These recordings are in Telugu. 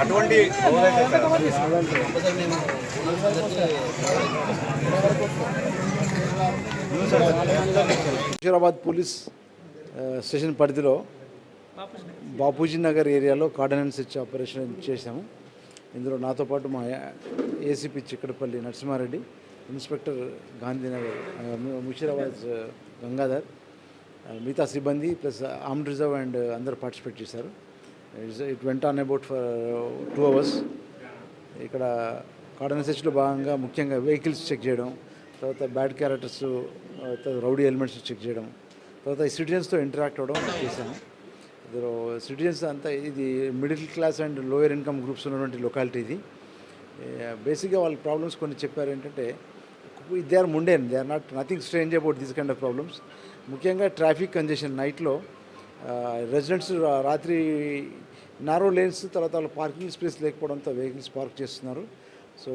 అటువంటి హుజూరాబాద్ పోలీస్ స్టేషన్ పరిధిలో బాపూజీ నగర్ ఏరియాలో కార్డనెన్స్ ఇచ్చి ఆపరేషన్ చేశాము. ఇందులో నాతో పాటు మా ఏసీపీ చిక్కడపల్లి నరసింహారెడ్డి, ఇన్స్పెక్టర్ గాంధీనగర్ ముషీరాబాద్ గంగాధర్, మిగతా సిబ్బంది ప్లస్ ఆర్మ్డ్ రిజర్వ్ అండ్ అందరూ పార్టిసిపేట్ చేశారు. It went on about for 2 hours. ఇక్కడ కార్డనెన్స్ సెర్చ్లో భాగంగా ముఖ్యంగా వెహికల్స్ చెక్ చేయడం, తర్వాత bad characters, rowdy elements check చేయడం, తర్వాత సిటిజన్స్తో ఇంటరాక్ట్ అవ్వడం చేశాము. ఇందులో సిటిజన్స్ అంతా ఇది middle class and lower income groups ఉన్నటువంటి లొకాలిటీ. ఇది బేసిక్గా వాళ్ళ ప్రాబ్లమ్స్ కొన్ని చెప్పారు. ఏంటంటే they are mundane, they are nothing strange about this kind of problems. ముఖ్యంగా ట్రాఫిక్ కంజెషన్ నైట్లో రెసిడెంట్స్ రాత్రి నారో లేన్స్, తర్వాత వాళ్ళు పార్కింగ్ స్పేస్ లేకపోవడంతో వెహికల్స్ పార్క్ చేస్తున్నారు. సో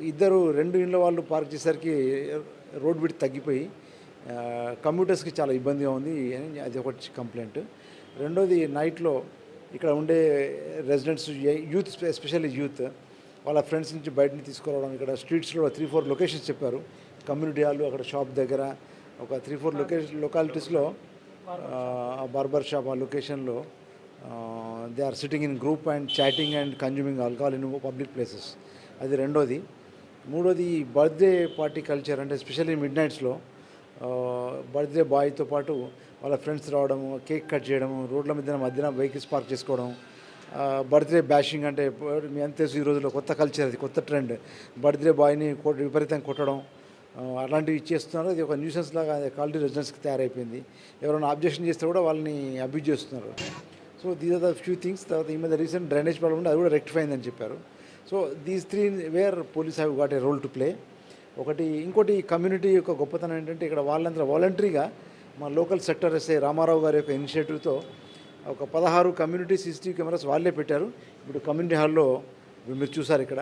2 ఇళ్ళ వాళ్ళు పార్క్ చేసేసరికి రోడ్ విడ్త్ తగ్గిపోయి కమ్యూటర్స్కి చాలా ఇబ్బందిగా ఉంది అని అది ఒకటి కంప్లైంట్. రెండోది నైట్లో ఇక్కడ ఉండే రెసిడెంట్స్ యూత్, ఎస్పెషల్లీ యూత్ వాళ్ళ ఫ్రెండ్స్ నుంచి బయటని తీసుకురావడం. ఇక్కడ స్ట్రీట్స్లో 3-4 లొకేషన్స్ చెప్పారు. కమ్యూనిటీ హాల్, అక్కడ షాప్ దగ్గర ఒక 3-4 లొకాలిటీస్లో బార్బర్ షాప్ ఆ లొకేషన్లో they are sitting in group and chatting and consuming alcohol in public places. అది రెండోది. మూడోది బర్త్డే పార్టీ కల్చర్, అంటే ఎస్పెషల్లీ మిడ్ నైట్స్లో బర్త్డే బాయ్తో పాటు వాళ్ళ ఫ్రెండ్స్ రావడము, కేక్ కట్ చేయడము, రోడ్ల మధ్యన వెహికల్స్ పార్క్ చేసుకోవడం, బర్త్డే బ్యాషింగ్. అంటే మీ అంత తెలుసు, ఈ రోజుల్లో కొత్త కల్చర్, అది కొత్త ట్రెండ్. బర్త్డే బాయ్ని విపరీతంగా కొట్టడం, అలాంటివి చేస్తున్నారు. అది ఒక న్యూసెన్స్ లాగా కాలనీ రెసిడెంట్స్కి తయారైపోయింది. ఎవరైనా అబ్జెక్షన్ చేస్తే కూడా వాళ్ళని అబ్యూజ్ చేస్తున్నారు. So these are the few things. తర్వాత ఈ మధ్య రీసెంట్ డ్రైనేజ్ ప్రాబ్లమ్ ఉంటే అది కూడా రెక్టిఫై అయిందని చెప్పారు. So these 3 where police have got a role to play. ఇంకోటి కమ్యూనిటీ యొక్క గొప్పతనం ఏంటంటే ఇక్కడ వాళ్ళందరూ వాలంటరీగా మా లోకల్ సెక్టర్ ఎస్ఐ రామారావు గారి యొక్క ఇనిషియేటివ్తో ఒక 16 కమ్యూనిటీ సీసీటీవీ కెమెరాస్ వాళ్ళే పెట్టారు. ఇప్పుడు కమ్యూనిటీ హాల్లో మీరు చూసారు, ఇక్కడ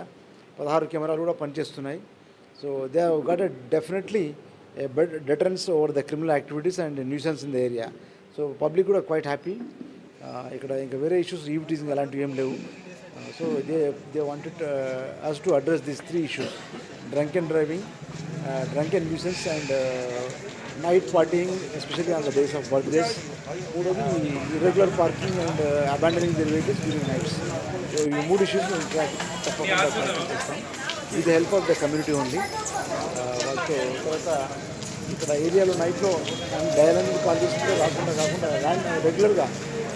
16 కెమెరాలు కూడా పనిచేస్తున్నాయి. So they have got definitely A deterrence over the criminal activities and nuisance in the area. So public కూడా క్వైట్ హ్యాపీ. ఇక్కడ ఇంకా వేరే ఇష్యూస్, ఈవిటీజింగ్ అలాంటివి ఏం లేవు. So they wanted us to address these 3 issues: drunken driving, drunken nuisance and night partying, especially on the days of birthdays. Moreover, irregular parking and abandoning their vehicles during nights. So ఈ 3 issues తప్పకుండా చేస్తాం. With the help of the community only. వాళ్ళతో తర్వాత ఇక్కడ ఏరియాలో నైట్లో డయల్ కాల్ చేసుకుంటే కాకుండా రెగ్యులర్గా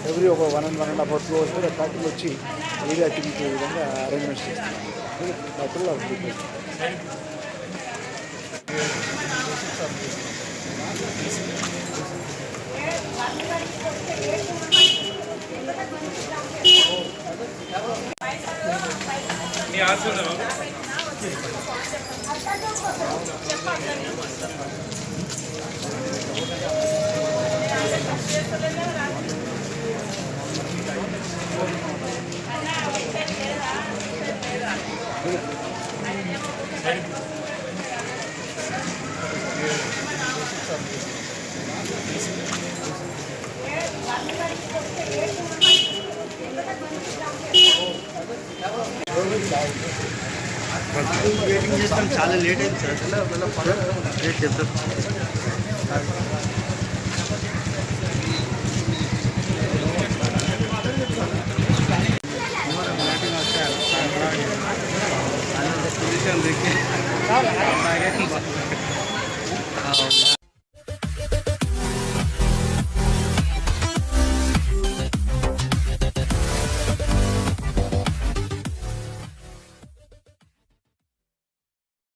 ఎవ్రీ ఒక 1.5 hours కూడా పార్టీలు వచ్చి ఏరియా తిరిగే విధంగా అరేంజ్మెంట్స్ చేస్తాం. వెయిటింగ్ చేస్తాం, చాలా లేట్ అయింది సార్. రేట్ చెప్తారు. పొజిషన్